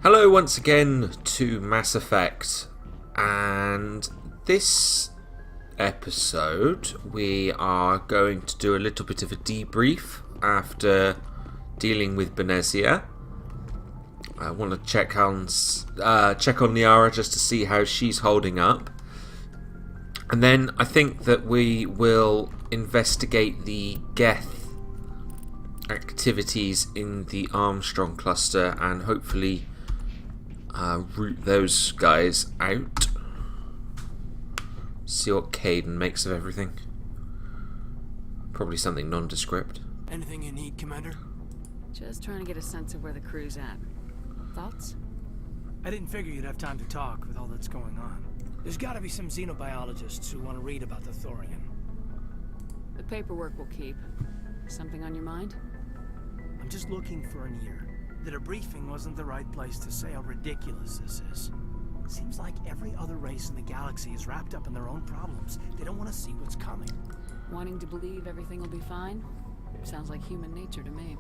Hello once again to Mass Effect, and this episode we are going to do a little bit of a debrief after dealing with Benezia. I want to check on Liara just to see how she's holding up, and then I think that we will investigate the Geth activities in the Armstrong cluster and hopefully root those guys out. See what Caden makes of everything. Probably something nondescript. Anything you need, Commander? Just trying to get a sense of where the crew's at. Thoughts? I didn't figure you'd have time to talk with all that's going on. There's gotta be some xenobiologists who want to read about the Thorian. The paperwork will keep. Something on your mind? I'm just looking for an ear. That a briefing wasn't the right place to say how ridiculous this is. Seems like every other race in the galaxy is wrapped up in their own problems. They don't want to see what's coming. Wanting to believe everything will be fine? Sounds like human nature to me.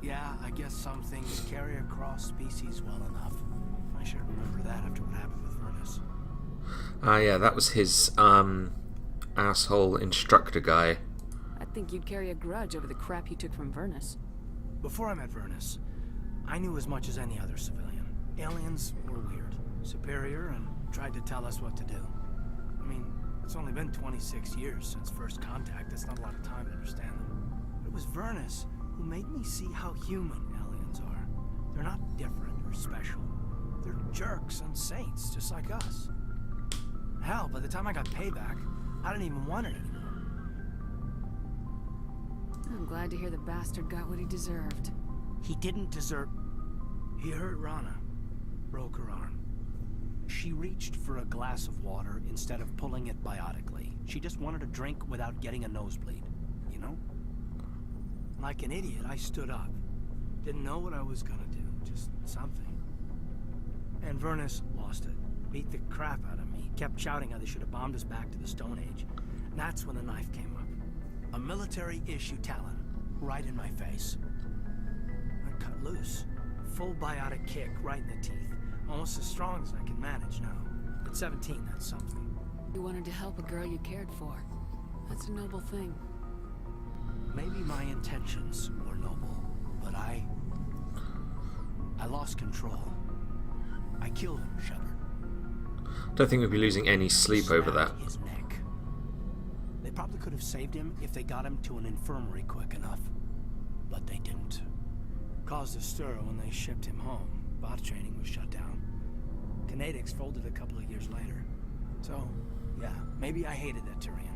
Yeah, I guess some things carry across species well enough. I should remember that after what happened with Vernus. Yeah, that was his asshole instructor guy. I think you'd carry a grudge over the crap you took from Vernus. Before I met Vernus, I knew as much as any other civilian. Aliens were weird, superior, and tried to tell us what to do. I mean, it's only been 26 years since first contact. That's not a lot of time to understand them. But it was Vernus who made me see how human aliens are. They're not different or special. They're jerks and saints, just like us. Hell, by the time I got payback, I didn't even want it anymore. I'm glad to hear the bastard got what he deserved. He didn't deserve... He hurt Rana. Broke her arm. She reached for a glass of water instead of pulling it biotically. She just wanted a drink without getting a nosebleed, you know? Like an idiot, I stood up. Didn't know what I was gonna do, just something. And Vernus lost it. Beat the crap out of me. Kept shouting how they should have bombed us back to the Stone Age. And that's when the knife came up. A military-issue talon, right in my face. I cut loose. Full biotic kick right in the teeth. Almost as strong as I can manage now. At 17, that's something. You wanted to help a girl you cared for. That's a noble thing. Maybe my intentions were noble, but I lost control. I killed him, Shepard. Don't think we'd be losing any sleep over that. His neck. They probably could have saved him if they got him to an infirmary quick enough. But they didn't. Caused a stir when they shipped him home. Bot training was shut down. Kinetics folded a couple of years later. So, yeah, maybe I hated that Turian.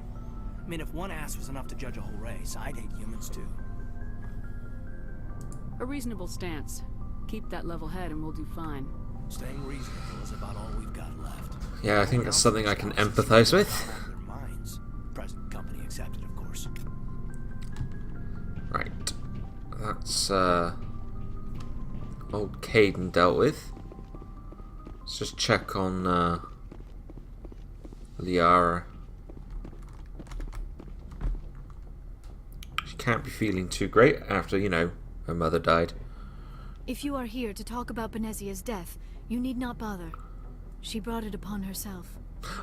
I mean, if one ass was enough to judge a whole race, I'd hate humans too. A reasonable stance. Keep that level head and we'll do fine. Staying reasonable is about all we've got left. Yeah, I think that's something I can empathize with. Their minds. Present company accepted, of course. Right. That's old Caden dealt with. Let's just check on Liara. She can't be feeling too great after, her mother died. If you are here to talk about Benezia's death, you need not bother. She brought it upon herself.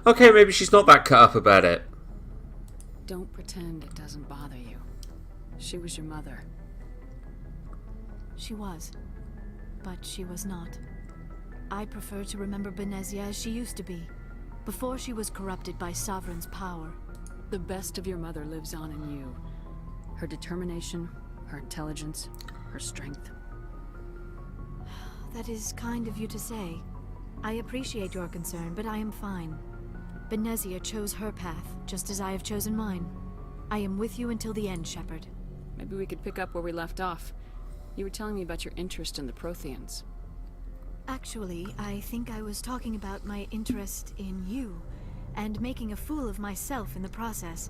Okay, maybe she's not that cut up about it. Don't pretend it doesn't bother you. She was your mother. She was. But she was not. I prefer to remember Benezia as she used to be, before she was corrupted by Sovereign's power. The best of your mother lives on in you. Her determination, her intelligence, her strength. That is kind of you to say. I appreciate your concern, but I am fine. Benezia chose her path, just as I have chosen mine. I am with you until the end, Shepard. Maybe we could pick up where we left off. You were telling me about your interest in the Protheans. Actually, I think I was talking about my interest in you, and making a fool of myself in the process.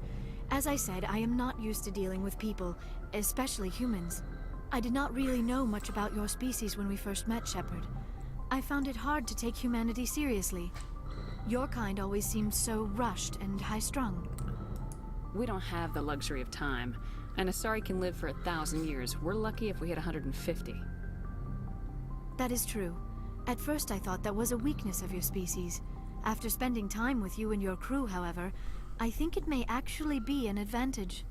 As I said, I am not used to dealing with people, especially humans. I did not really know much about your species when we first met, Shepard. I found it hard to take humanity seriously. Your kind always seemed so rushed and high-strung. We don't have the luxury of time. And Asari can live for 1,000 years. We're lucky if we hit 150. That is true. At first I thought that was a weakness of your species. After spending time with you and your crew, however, I think it may actually be an advantage.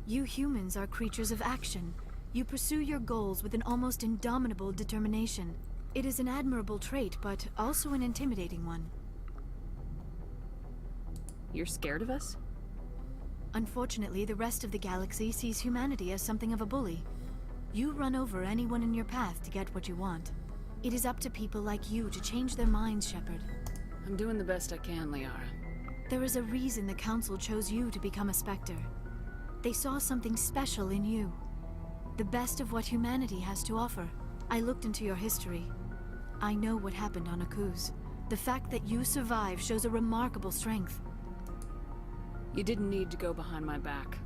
You humans are creatures of action. You pursue your goals with an almost indomitable determination. It is an admirable trait, but also an intimidating one. You're scared of us? Unfortunately, the rest of the galaxy sees humanity as something of a bully. You run over anyone in your path to get what you want. It is up to people like you to change their minds, Shepard. I'm doing the best I can, Liara. There is a reason the Council chose you to become a Spectre. They saw something special in you. The best of what humanity has to offer. I looked into your history. I know what happened on Akuz. The fact that you survived shows a remarkable strength. You didn't need to go behind my back.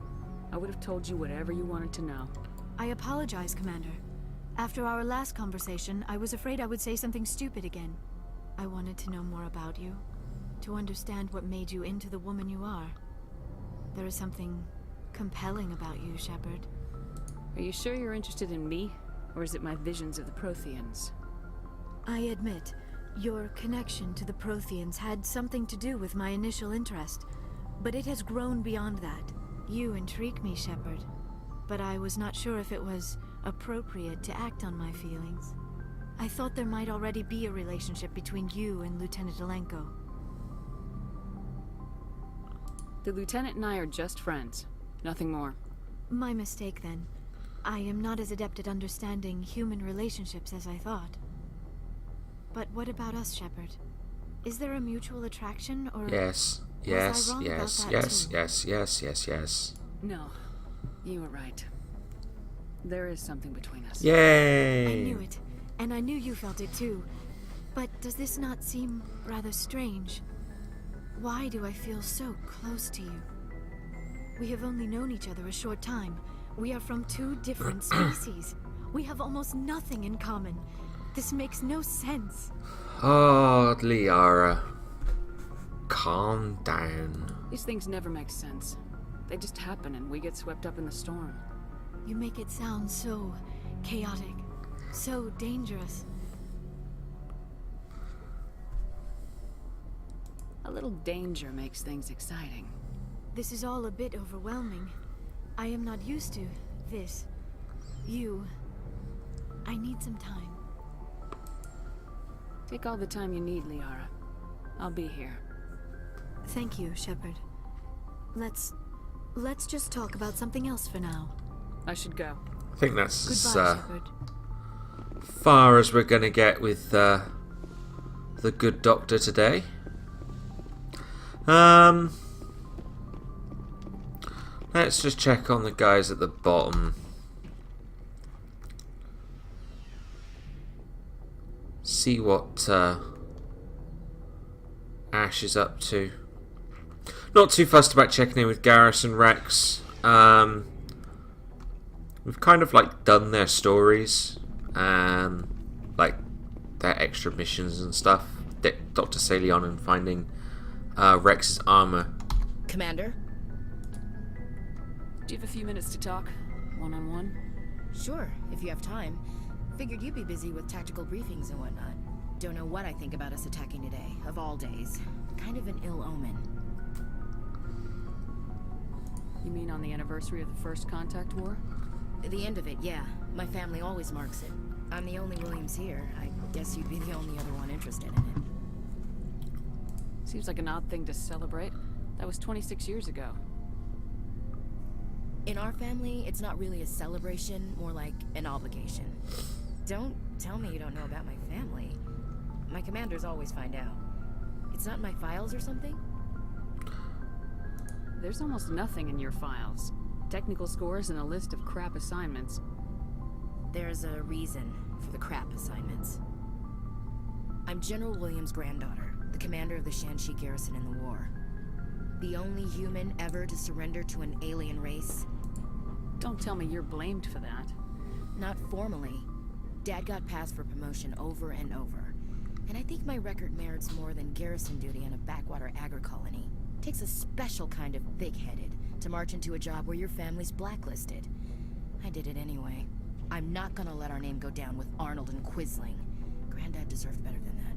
I would have told you whatever you wanted to know. I apologize, Commander. After our last conversation, I was afraid I would say something stupid again. I wanted to know more about you, to understand what made you into the woman you are. There is something compelling about you, Shepard. Are you sure you're interested in me? Or is it my visions of the Protheans? I admit, your connection to the Protheans had something to do with my initial interest, but it has grown beyond that. You intrigue me, Shepard, but I was not sure if it was appropriate to act on my feelings. I thought there might already be a relationship between you and Lieutenant Alenko. The Lieutenant and I are just friends. Nothing more. My mistake, then. I am not as adept at understanding human relationships as I thought. But what about us, Shepard? Is there a mutual attraction, or... Yes, yes, yes, yes, yes, yes, yes, yes. No, you were right. There is something between us. Yay! I knew it, and I knew you felt it too. But does this not seem rather strange? Why do I feel so close to you? We have only known each other a short time. We are from two different species. We have almost nothing in common. This makes no sense. Oh, Liara. Calm down. These things never make sense. They just happen and we get swept up in the storm. You make it sound so chaotic, so dangerous. A little danger makes things exciting. This is all a bit overwhelming. I am not used to this. You. I need some time. Take all the time you need, Liara. I'll be here. Thank you, Shepard. Let's just talk about something else for now. I should go. I think that's Goodbye, Shepard. far as we're going to get with the good doctor today. Let's just check on the guys at the bottom. See what Ash is up to. Not too fussed about checking in with Garrus and Rex. We've kind of like done their stories, like their extra missions and stuff. Dr. Salion and finding Rex's armor. Commander? Do you have a few minutes to talk? One-on-one? Sure, if you have time. Figured you'd be busy with tactical briefings and whatnot. Don't know what I think about us attacking today, of all days. Kind of an ill omen. You mean on the anniversary of the first contact war? The end of it, yeah. My family always marks it. I'm the only Williams here. I guess you'd be the only other one interested in it. Seems like an odd thing to celebrate. That was 26 years ago. In our family, it's not really a celebration, more like an obligation. Don't tell me you don't know about my family. My commanders always find out. It's not in my files or something? There's almost nothing in your files. Technical scores and a list of crap assignments. There's a reason for the crap assignments. I'm General Williams' granddaughter, the commander of the Shanxi garrison in the war. The only human ever to surrender to an alien race. Don't tell me you're blamed for that. Not formally. Dad got passed for promotion over and over. And I think my record merits more than garrison duty in a backwater agri-colony. Takes a special kind of big-headed to march into a job where your family's blacklisted. I did it anyway. I'm not gonna let our name go down with Arnold and Quisling. Granddad deserved better than that.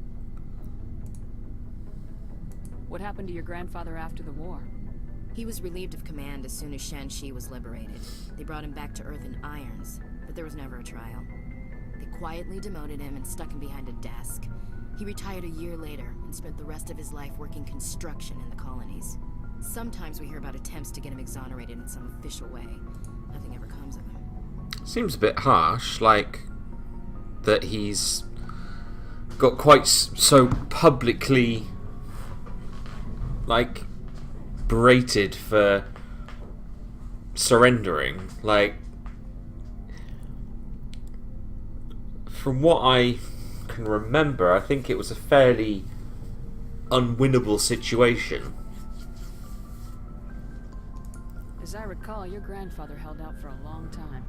What happened to your grandfather after the war? He was relieved of command as soon as Shanxi was liberated. They brought him back to Earth in irons, but there was never a trial. They quietly demoted him and stuck him behind a desk. He retired a year later and spent the rest of his life working construction in the colonies. Sometimes we hear about attempts to get him exonerated in some official way. Nothing ever comes of him. Seems a bit harsh, like that he's got quite so publicly, like, berated for surrendering. Like, from what I can remember, I think it was a fairly unwinnable situation. As I recall, your grandfather held out for a long time.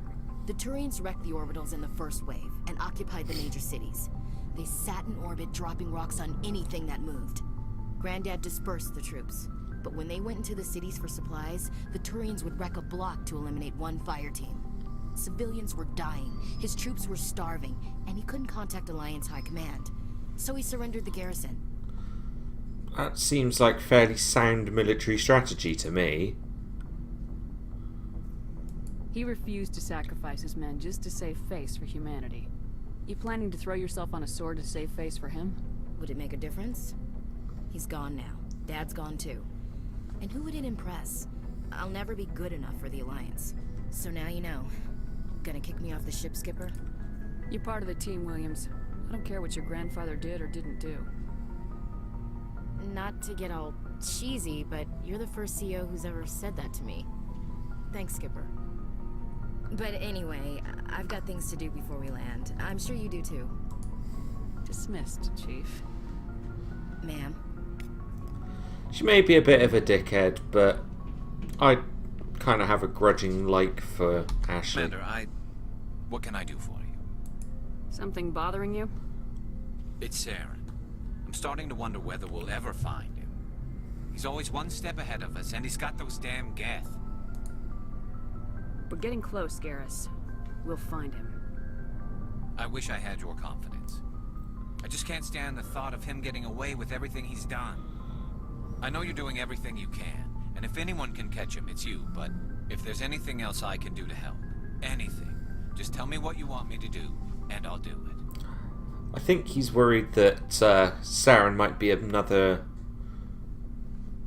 The Turians wrecked the orbitals in the first wave and occupied the major cities. They sat in orbit, dropping rocks on anything that moved. Granddad dispersed the troops, but when they went into the cities for supplies, the Turians would wreck a block to eliminate one fire team. Civilians were dying, his troops were starving, and he couldn't contact Alliance High Command. So he surrendered the garrison. That seems like fairly sound military strategy to me. He refused to sacrifice his men just to save face for humanity. You planning to throw yourself on a sword to save face for him? Would it make a difference? He's gone now. Dad's gone too. And who would it impress? I'll never be good enough for the Alliance. So now you know. Gonna kick me off the ship, Skipper? You're part of the team, Williams. I don't care what your grandfather did or didn't do. Not to get all cheesy, but you're the first CEO who's ever said that to me. Thanks, Skipper. But anyway, I've got things to do before we land. I'm sure you do too. Dismissed, Chief. Ma'am. She may be a bit of a dickhead, but I kind of have a grudging like for Ashley. Commander, what can I do for you? Something bothering you? It's Saren. I'm starting to wonder whether we'll ever find him. He's always one step ahead of us, and he's got those damn Geth. We're getting close, Garrus. We'll find him. I wish I had your confidence. I just can't stand the thought of him getting away with everything he's done. I know you're doing everything you can, and if anyone can catch him, it's you, but if there's anything else I can do to help, anything, just tell me what you want me to do, and I'll do it. I think he's worried that Saren might be another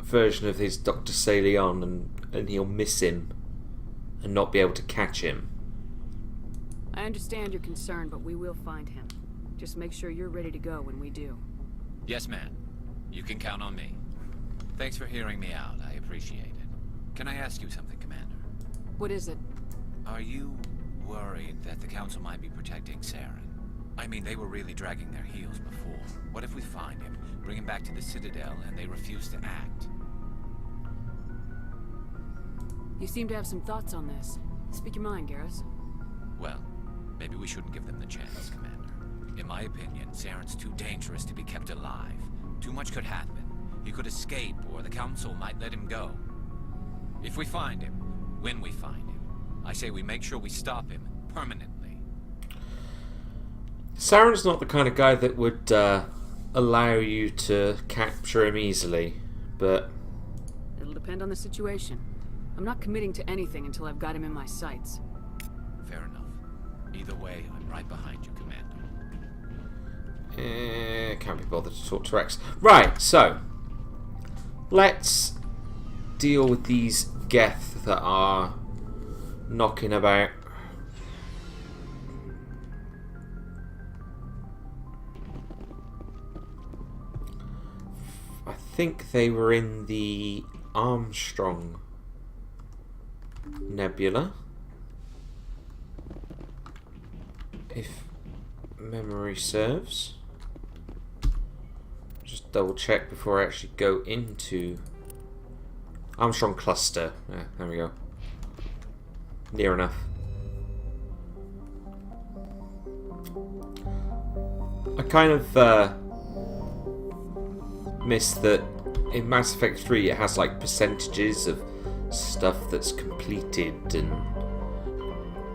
version of his Dr. Saleon, and he'll miss him and not be able to catch him. I understand your concern, but we will find him. Just make sure you're ready to go when we do. Yes, ma'am. You can count on me. Thanks for hearing me out. I appreciate it. Can I ask you something, Commander? What is it? Are you worried that the Council might be protecting Saren? I mean, they were really dragging their heels before. What if we find him, bring him back to the Citadel, and they refuse to act? You seem to have some thoughts on this. Speak your mind, Garrus. Well, maybe we shouldn't give them the chance, Commander. In my opinion, Saren's too dangerous to be kept alive. Too much could happen. He could escape, or the Council might let him go. If we find him, when we find him, I say we make sure we stop him permanently. Saren's not the kind of guy that would allow you to capture him easily, but It'll depend on the situation. I'm not committing to anything until I've got him in my sights. Fair enough. Either way, I'm right behind you, Commander. Can't be bothered to talk to Rex. Right, so let's deal with these Geth that are knocking about. I think they were in the Armstrong Nebula, if memory serves. Just double check before I actually go into Armstrong Cluster. Yeah, there we go. Near enough. I kind of missed that in Mass Effect 3 it has like percentages of stuff that's completed, and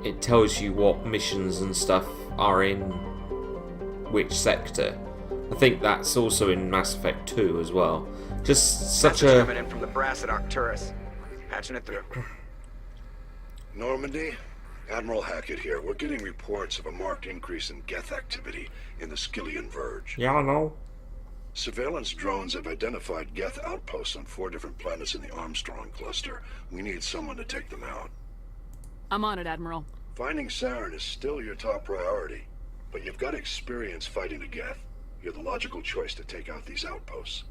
it tells you what missions and stuff are in which sector. I think that's also in Mass Effect 2 as well. Just such Message a... coming in from the brass at Arcturus. Patching it through. Normandy? Admiral Hackett here. We're getting reports of a marked increase in Geth activity in the Skillian Verge. Yeah, I know. Surveillance drones have identified Geth outposts on 4 different planets in the Armstrong cluster. We need someone to take them out. I'm on it, Admiral. Finding Saren is still your top priority, but you've got experience fighting the Geth. You're the logical choice to take out these outposts.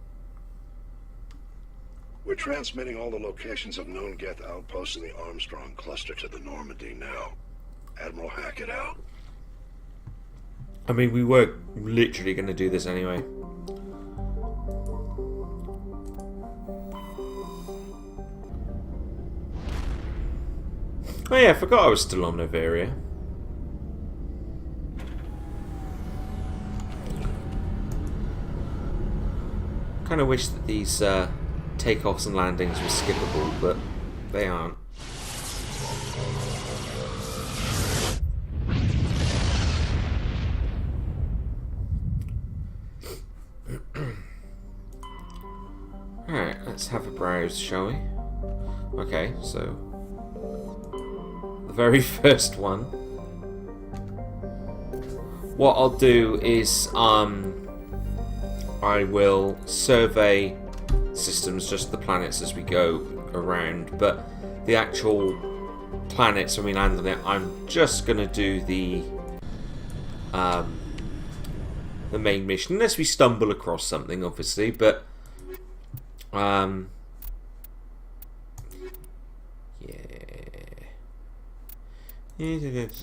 We're transmitting all the locations of known Geth outposts in the Armstrong cluster to the Normandy now. Admiral Hackett out. I mean, we were literally going to do this anyway. Oh yeah, I forgot I was still on Novaria. Kind of wish that these takeoffs and landings were skippable, but they aren't. Alright, let's have a browse, shall we? Okay, so the very first one. What I'll do is I will survey systems, just the planets as we go around, but the actual planets when we land on it, I'm just gonna do the main mission, unless we stumble across something, obviously. But yeah,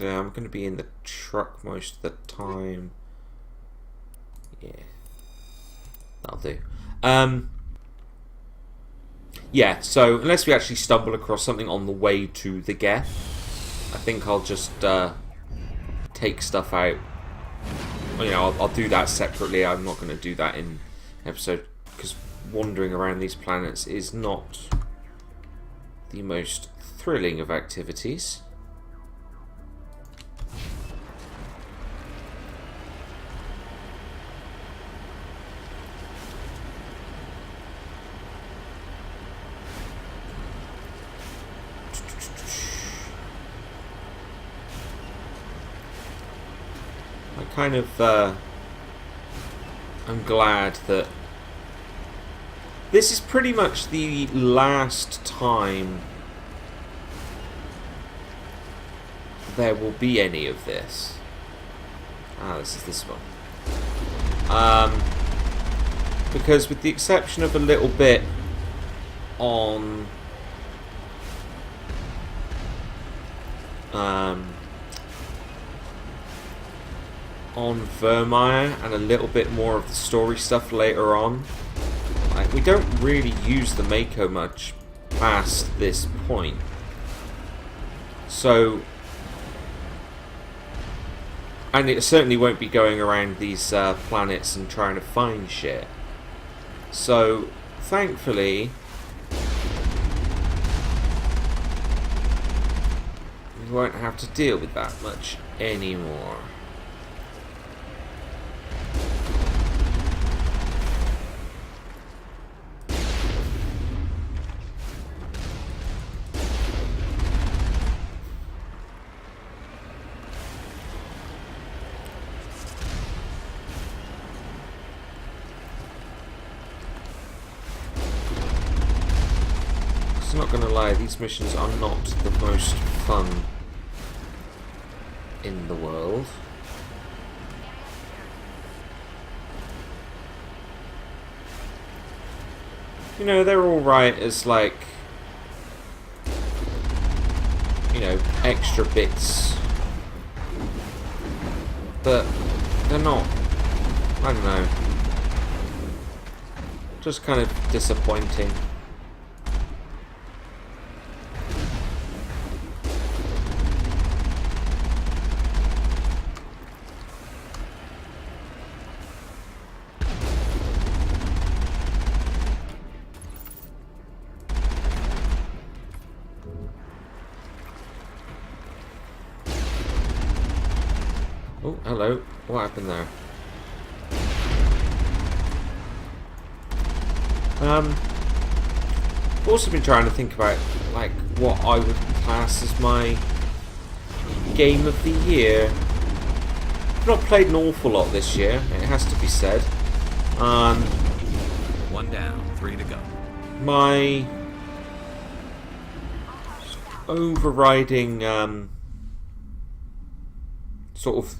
I'm gonna be in the truck most of the time. Yeah, that'll do. Yeah, so unless we actually stumble across something on the way to the Geth, I think I'll just take stuff out. You know, I'll do that separately. I'm not going to do that in episode, because wandering around these planets is not the most thrilling of activities. Kind of I'm glad that this is pretty much the last time there will be any of this. This is this one. Because with the exception of a little bit on Vermeer and a little bit more of the story stuff later on, like, we don't really use the Mako much past this point. So, and it certainly won't be going around these planets and trying to find shit. So, thankfully, we won't have to deal with that much anymore. I'm not gonna lie, these missions are not the most fun in the world. You know, they're alright as, like, you know, extra bits, but they're not, I don't know, just kind of disappointing. Oh, hello. What happened there? I've also been trying to think about like what I would class as my game of the year. I've not played an awful lot this year, it has to be said. One down, 3 to go. My overriding sort of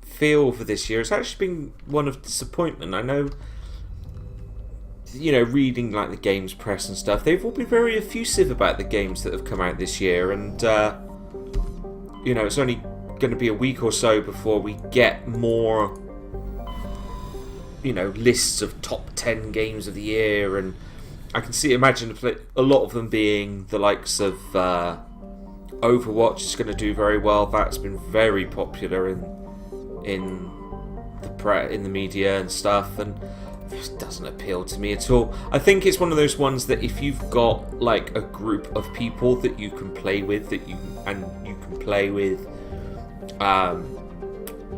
feel for this year has actually been one of disappointment. I know, you know, reading like the games press and stuff, they've all been very effusive about the games that have come out this year, and you know, it's only going to be a week or so before we get more, you know, lists of top 10 games of the year, and I can imagine a lot of them being the likes of Overwatch is going to do very well. That's been very popular in the media and stuff, and this doesn't appeal to me at all. I think it's one of those ones that if you've got like a group of people that you can play with, you can play with,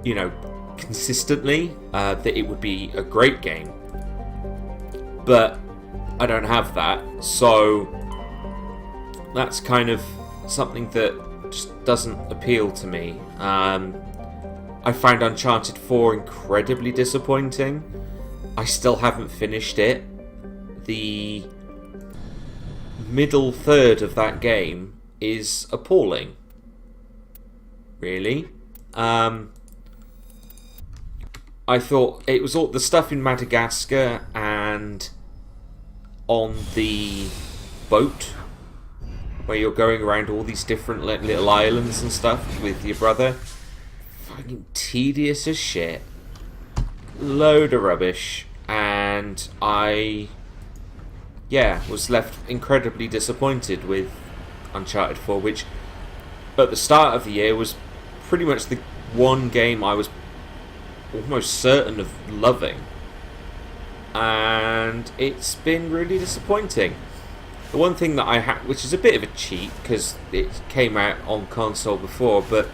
you know, consistently, that it would be a great game. But I don't have that, so that's kind of something that just doesn't appeal to me. I found Uncharted 4 incredibly disappointing. I still haven't finished it. The middle third of that game is appalling. Really. I thought it was all the stuff in Madagascar and on the boat where you're going around all these different little islands and stuff with your brother. Fucking tedious as shit. Load of rubbish. And I, was left incredibly disappointed with Uncharted 4, which at the start of the year was pretty much the one game I was almost certain of loving. And it's been really disappointing. The one thing that I had, which is a bit of a cheat because it came out on console before, but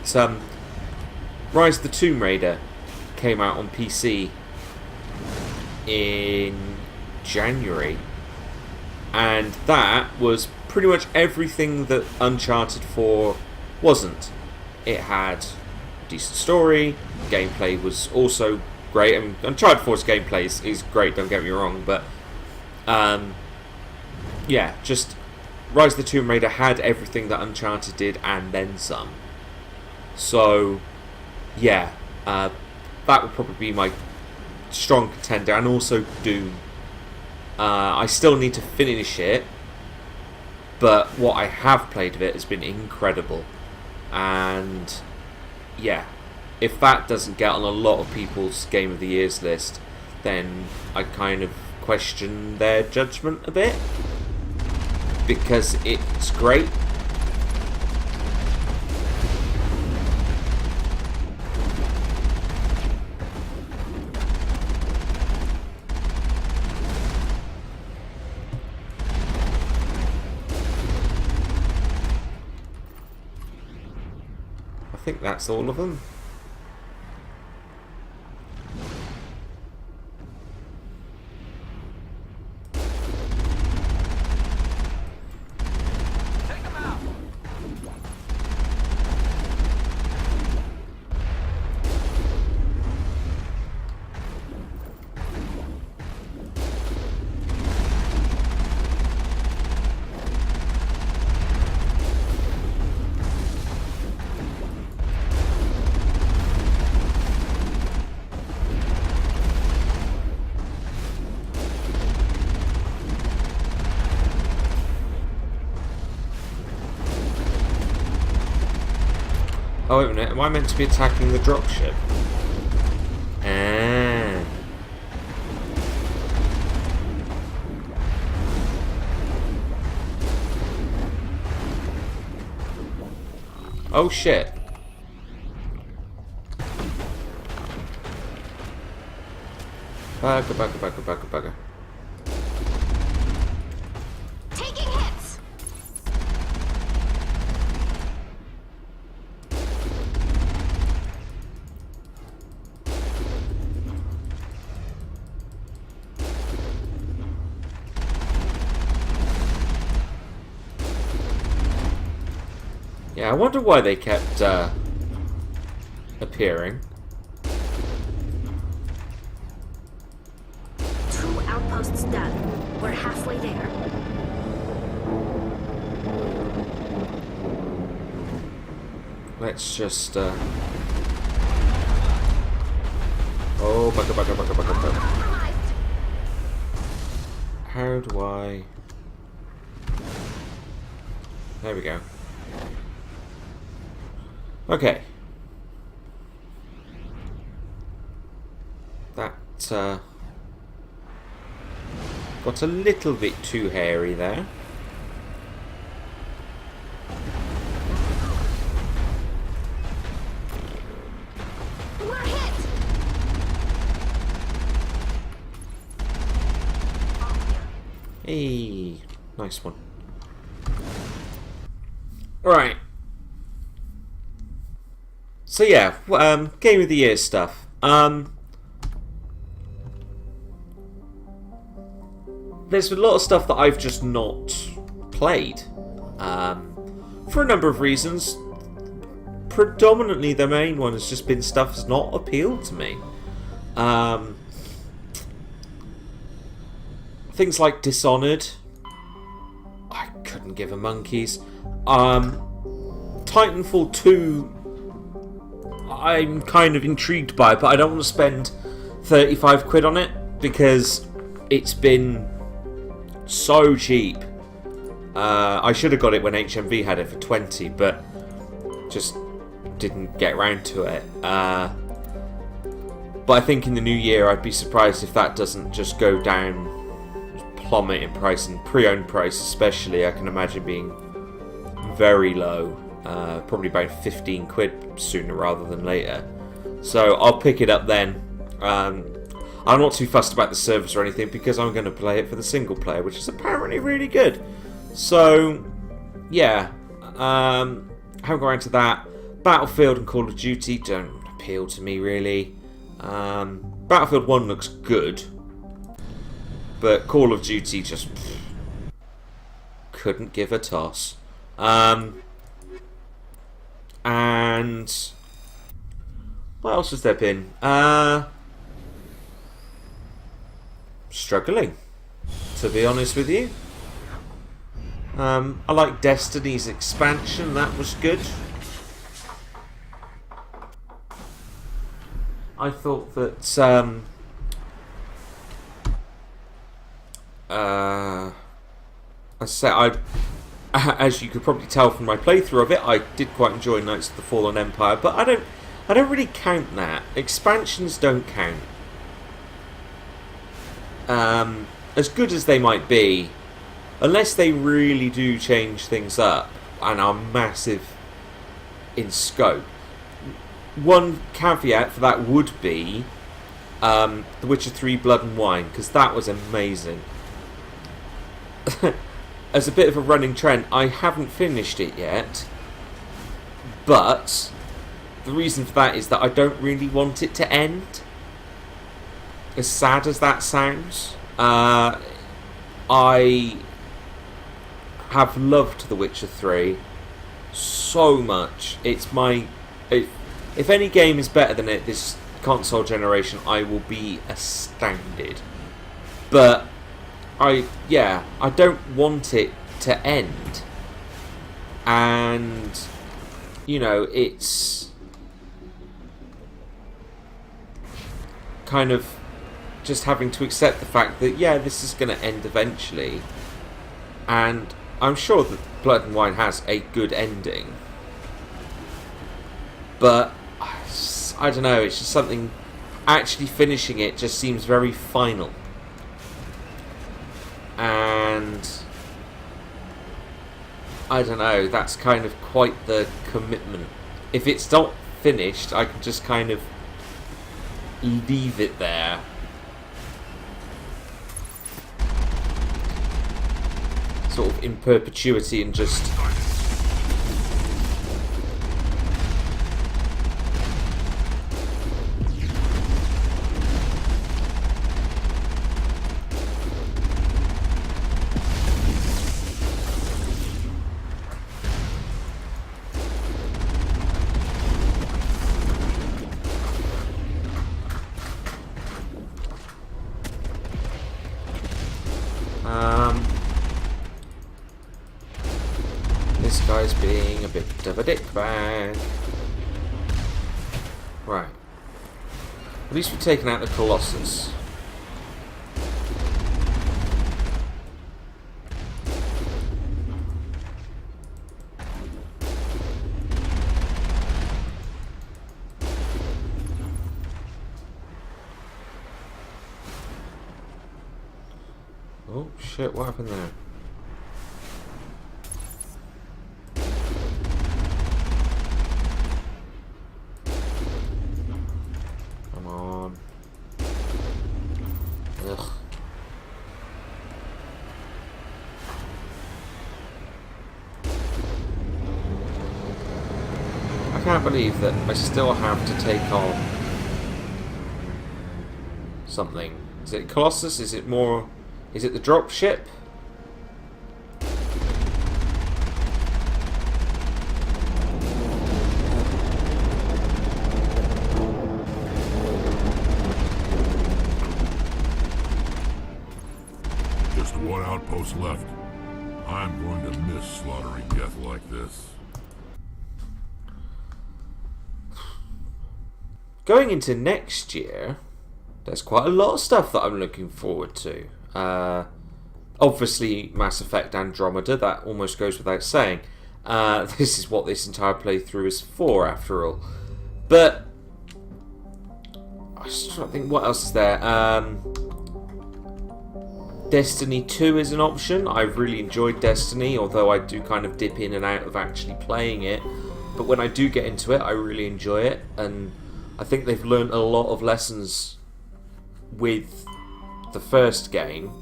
Rise of the Tomb Raider came out on PC in January, and that was pretty much everything that Uncharted 4 wasn't. It had a decent story, gameplay was also great. I mean, Uncharted 4's gameplay is great, don't get me wrong, but just Rise of the Tomb Raider had everything that Uncharted did and then some. So, that would probably be my strong contender, and also Doom. I still need to finish it, but what I have played of it has been incredible. And if that doesn't get on a lot of people's Game of the Year's list, then I kind of question their judgment a bit, because it's great. I think that's all of them. Oh, wait a minute, am I meant to be attacking the dropship? Ah. Oh shit. Bugger. Taking hits! Yeah, I wonder why they kept appearing. 2 outposts done. We're halfway there. Let's just oh, bugger. How do I... There we go. Okay. That got a little bit too hairy there. We're hit! Hey, nice one. Right. So yeah, Game of the Year stuff. There's a lot of stuff that I've just not played. For a number of reasons. Predominantly the main one has just been stuff that's not appealed to me. Things like Dishonored, I couldn't give a monkey's. Titanfall 2, I'm kind of intrigued by, but I don't want to spend 35 quid on it because it's been so cheap. I should have got it when HMV had it for 20, but just didn't get around to it. But I think in the new year I'd be surprised if that doesn't just go down, plummet in price, and pre-owned price especially I can imagine being very low, probably about 15 quid sooner rather than later. So I'll pick it up then. I'm not too fussed about the service or anything because I'm going to play it for the single player, which is apparently really good. So yeah, haven't got around to that. Battlefield and Call of Duty don't appeal to me really. Battlefield 1 looks good, but Call of Duty just couldn't give a toss. And what else has there been? Struggling, to be honest with you. I like Destiny's expansion, that was good. I thought that as you could probably tell from my playthrough of it, I did quite enjoy Knights of the Fallen Empire, but I don't really count that. Expansions don't count. As good as they might be, unless they really do change things up and are massive in scope. One caveat for that would be The Witcher 3 Blood and Wine, because that was amazing. As a bit of a running trend, I haven't finished it yet, but the reason for that is that I don't really want it to end. As sad as that sounds, I have loved The Witcher 3 so much. It's my... If any game is better than it this console generation, I will be astounded. But I don't want it to end. And you know, it's kind of just having to accept the fact that this is going to end eventually. And I'm sure that Blood and Wine has a good ending. But I don't know, it's just something, actually finishing it just seems very final. And I don't know, that's kind of quite the commitment. If it's not finished, I can just kind of leave it there. Sort of in perpetuity and just... guy's being a bit of a dickbag. Right. At least we've taken out the Colossus. Oh shit, what happened there? Come on. Ugh. I can't believe that I still have to take on something. Is it Colossus? Is it more... Is it the drop ship? Just one outpost left. I'm going to miss slaughtering Geth like this. Going into next year, there's quite a lot of stuff that I'm looking forward to. Obviously, Mass Effect Andromeda, that almost goes without saying. This is what this entire playthrough is for, after all. But I just trying to think what else is there. Destiny 2 is an option. I've really enjoyed Destiny, although I do kind of dip in and out of actually playing it. But when I do get into it, I really enjoy it, and I think they've learned a lot of lessons with the first game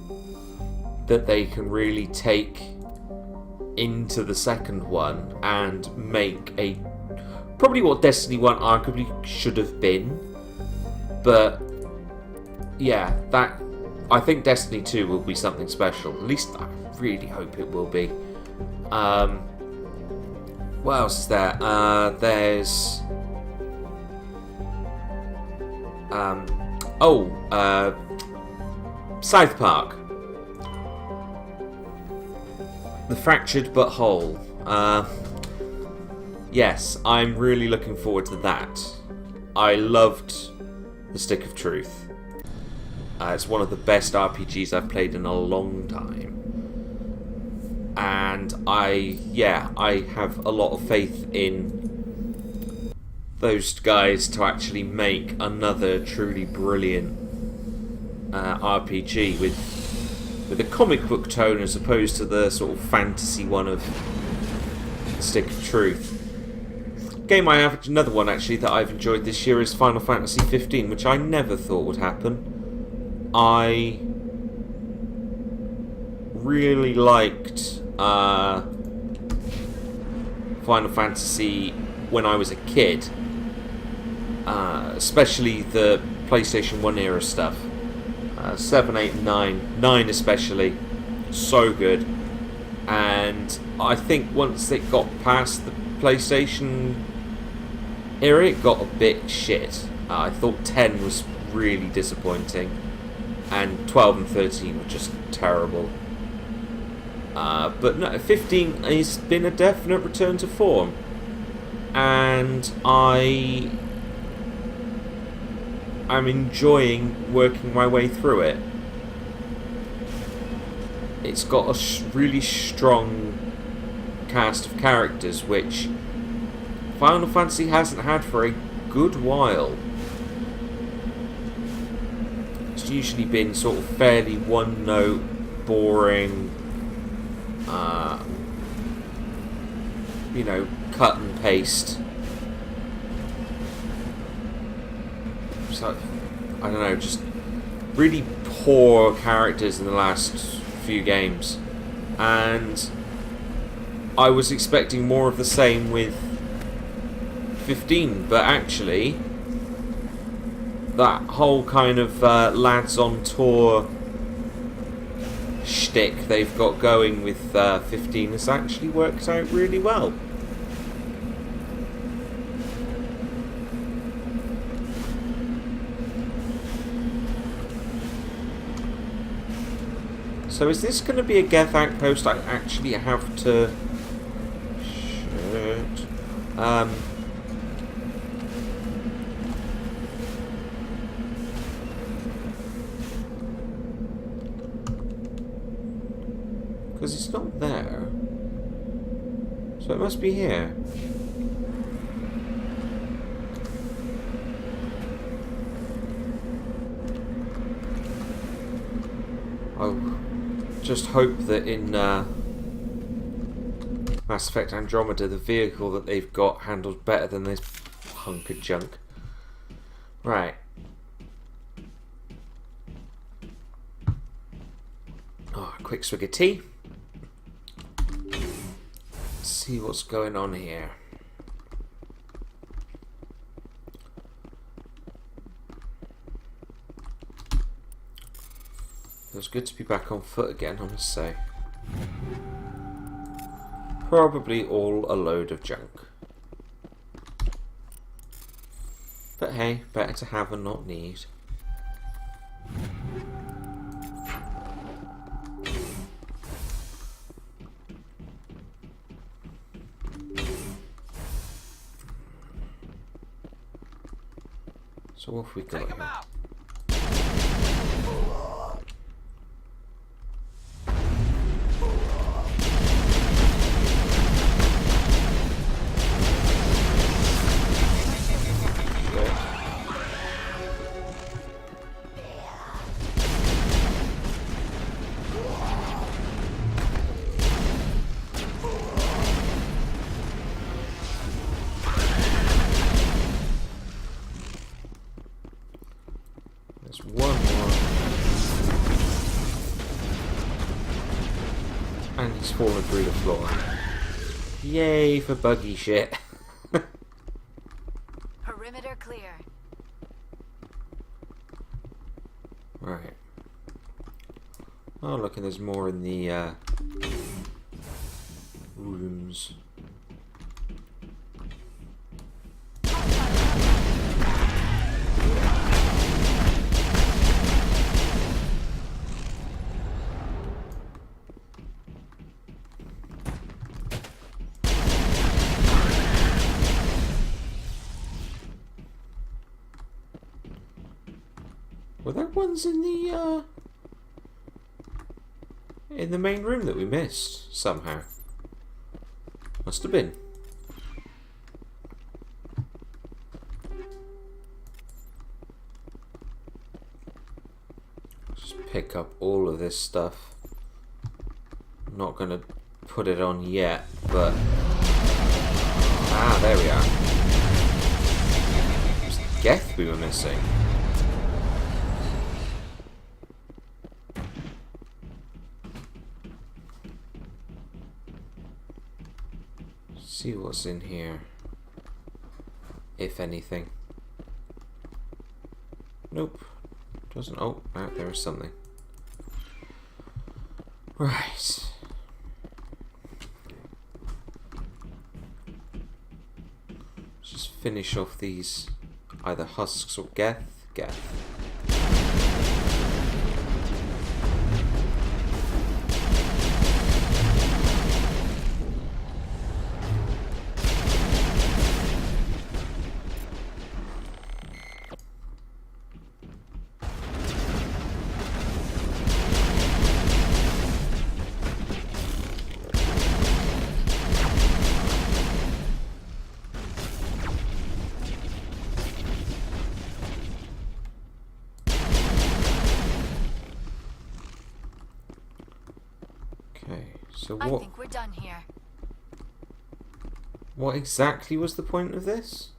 that they can really take into the second one and make a probably what Destiny 1 arguably should have been. But yeah, that I think Destiny 2 will be something special. At least I really hope it will be. What else is there? There's South Park. The Fractured But Whole. Yes, I'm really looking forward to that. I loved The Stick of Truth. It's one of the best RPGs I've played in a long time. And I have a lot of faith in those guys to actually make another truly brilliant RPG with a comic book tone as opposed to the sort of fantasy one of Stick of Truth. Another one actually that I've enjoyed this year is Final Fantasy 15, which I never thought would happen. I really liked Final Fantasy when I was a kid, especially the PlayStation 1 era stuff. 7, 8, and 9. 9 especially. So good. And I think once it got past the PlayStation era, it got a bit shit. I thought 10 was really disappointing. And 12 and 13 were just terrible. But no, 15 has been a definite return to form. And I'm enjoying working my way through it. It's got a really strong cast of characters, which Final Fantasy hasn't had for a good while. It's usually been sort of fairly one-note, boring, cut and paste. So, I don't know, just really poor characters in the last few games. And I was expecting more of the same with 15, but actually that whole kind of lads on tour shtick they've got going with 15 has actually worked out really well. So is this going to be a Geth outpost I actually have to Because it's not there. So it must be here. I just hope that in Mass Effect Andromeda the vehicle that they've got handles better than this hunk of junk. Right. Oh, a quick swig of tea. Let's see what's going on here. Feels good to be back on foot again, I must say. Probably all a load of junk. But hey, better to have and not need. So what have we got here? There's one more. And he's fallen through the floor. Yay for buggy shit. Perimeter clear. Right. Oh look, and there's more in the rooms. Were there ones in the main room that we missed somehow? Must have been. Just pick up all of this stuff. I'm not gonna put it on yet, but there we are. It was the Geth we were missing. See what's in here, if anything. Nope, doesn't. Oh, there is something. Right. Just finish off these either husks or Geth. So I think we're done here. What exactly was the point of this?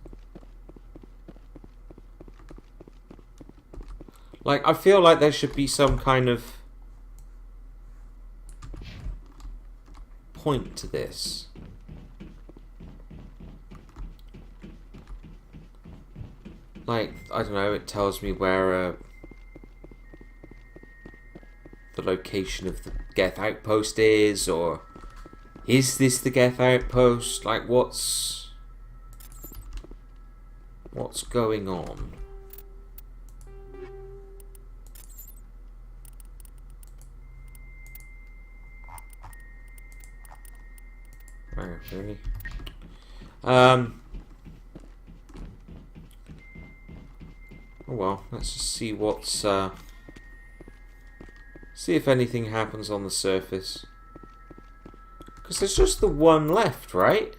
Like, I feel like there should be some kind of point to this. Like, I don't know, it tells me where the location of the Geth outpost is, or is this the Geth outpost? Like, what's going on? Right, really? Oh well, let's just see what's... see if anything happens on the surface. Because there's just the one left, right?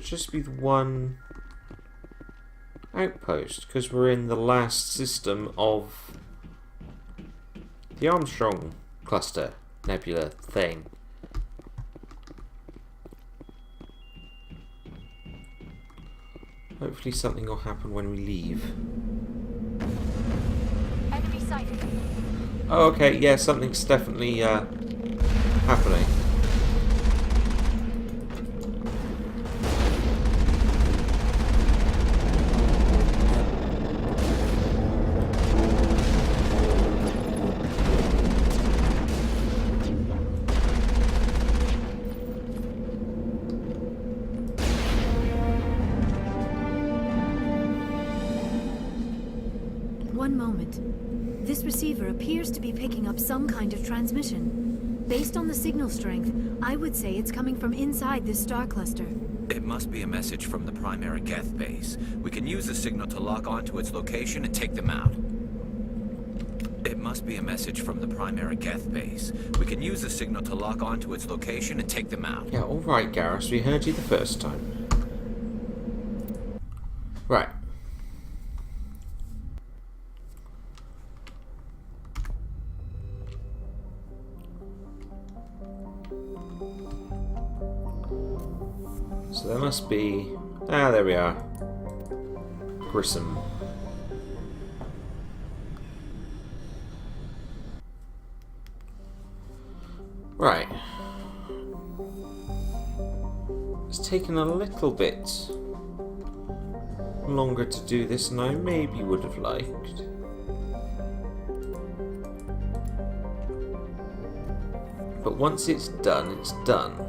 Should just be the one outpost, because we're in the last system of the Armstrong cluster nebula thing. Hopefully something will happen when we leave. Enemy sighted. Oh, okay, yeah, something's definitely happening. One moment. This receiver appears to be picking up some kind of transmission. Based on the signal strength, I would say it's coming from inside this star cluster. It must be a message from the primary Geth base. We can use the signal to lock onto its location and take them out. It must be a message from the primary Geth base. We can use the signal to lock onto its location and take them out. Yeah, alright, Garrus, we heard you the first time. Right. So there must be... Ah, there we are. Grissom. Right. It's taken a little bit longer to do this than I maybe would have liked. But once it's done, it's done.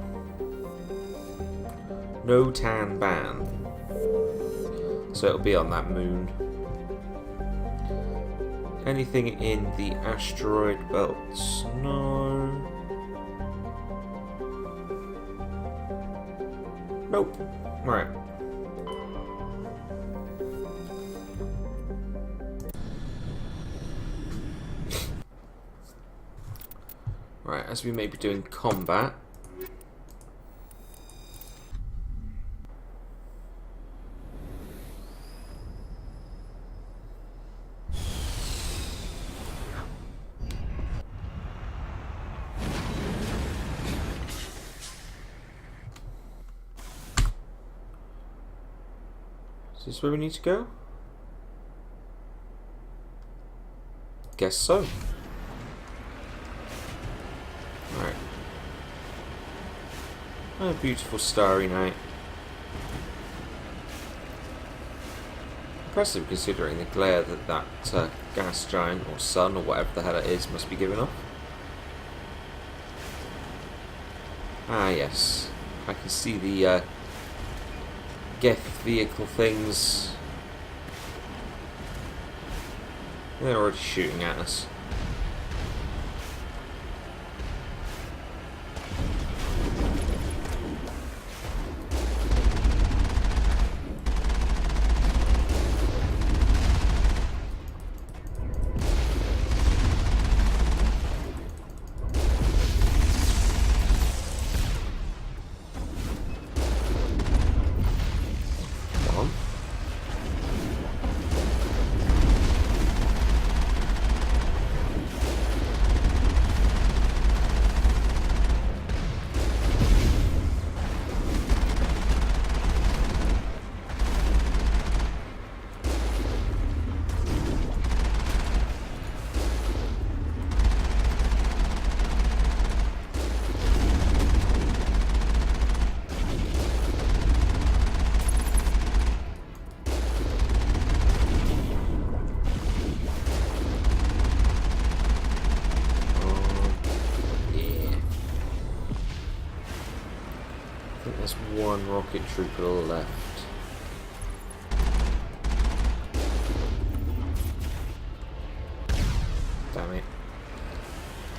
No tan ban. So it'll be on that moon. Anything in the asteroid belts? No. Nope. Right. Right, as we may be doing combat. Is this where we need to go? Guess so. Right. Oh, beautiful starry night. Impressive considering the glare that gas giant or sun or whatever the hell it is must be giving off. Ah yes, I can see the Geth vehicle things. They're already shooting at us. One rocket trooper left. Damn it.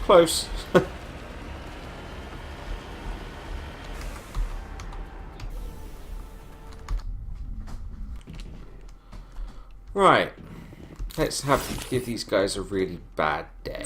Close. Right. Let's give these guys a really bad day.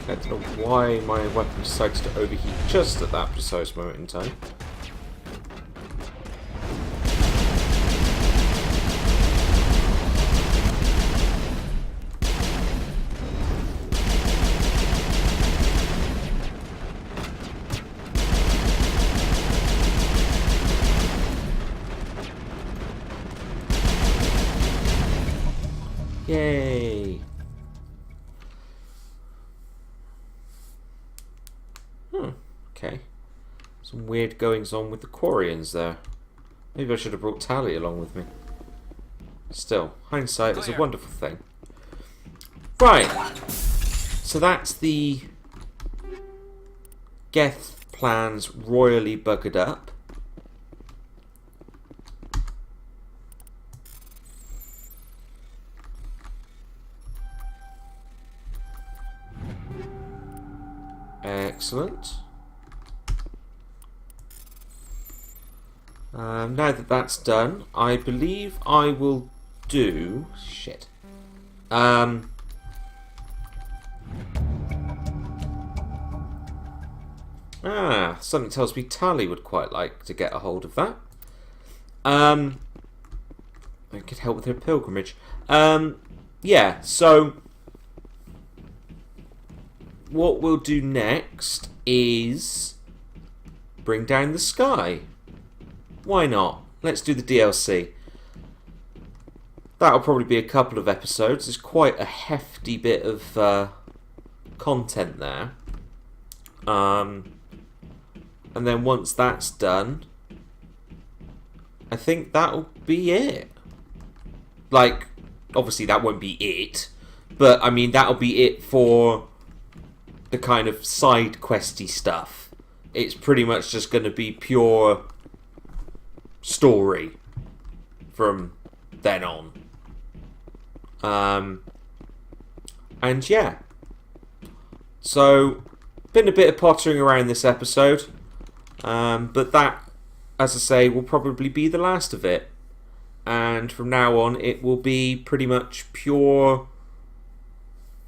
I don't know why my weapon decides to overheat just at that precise moment in time. Yay! Okay. Some weird goings on with the Quarians there. Maybe I should have brought Tally along with me. Still, hindsight is a wonderful thing. Right. So that's the Geth plans royally buggered up. Excellent. Now that that's done, I believe I will do... Shit. Something tells me Tally would quite like to get a hold of that. I could help with her pilgrimage. Yeah, so... what we'll do next is bring down the sky. Why not? Let's do the DLC. That'll probably be a couple of episodes. There's quite a hefty bit of content there. And then once that's done, I think that'll be it. Like, obviously that won't be it, but I mean that'll be it for the kind of side questy stuff. It's pretty much just going to be pure story from then on. And yeah. So, been a bit of pottering around this episode. But that, as I say, will probably be the last of it. And from now on, it will be pretty much pure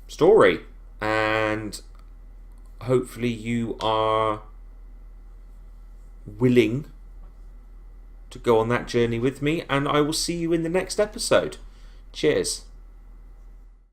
story. And hopefully you are willing to go on that journey with me, and I will see you in the next episode. Cheers.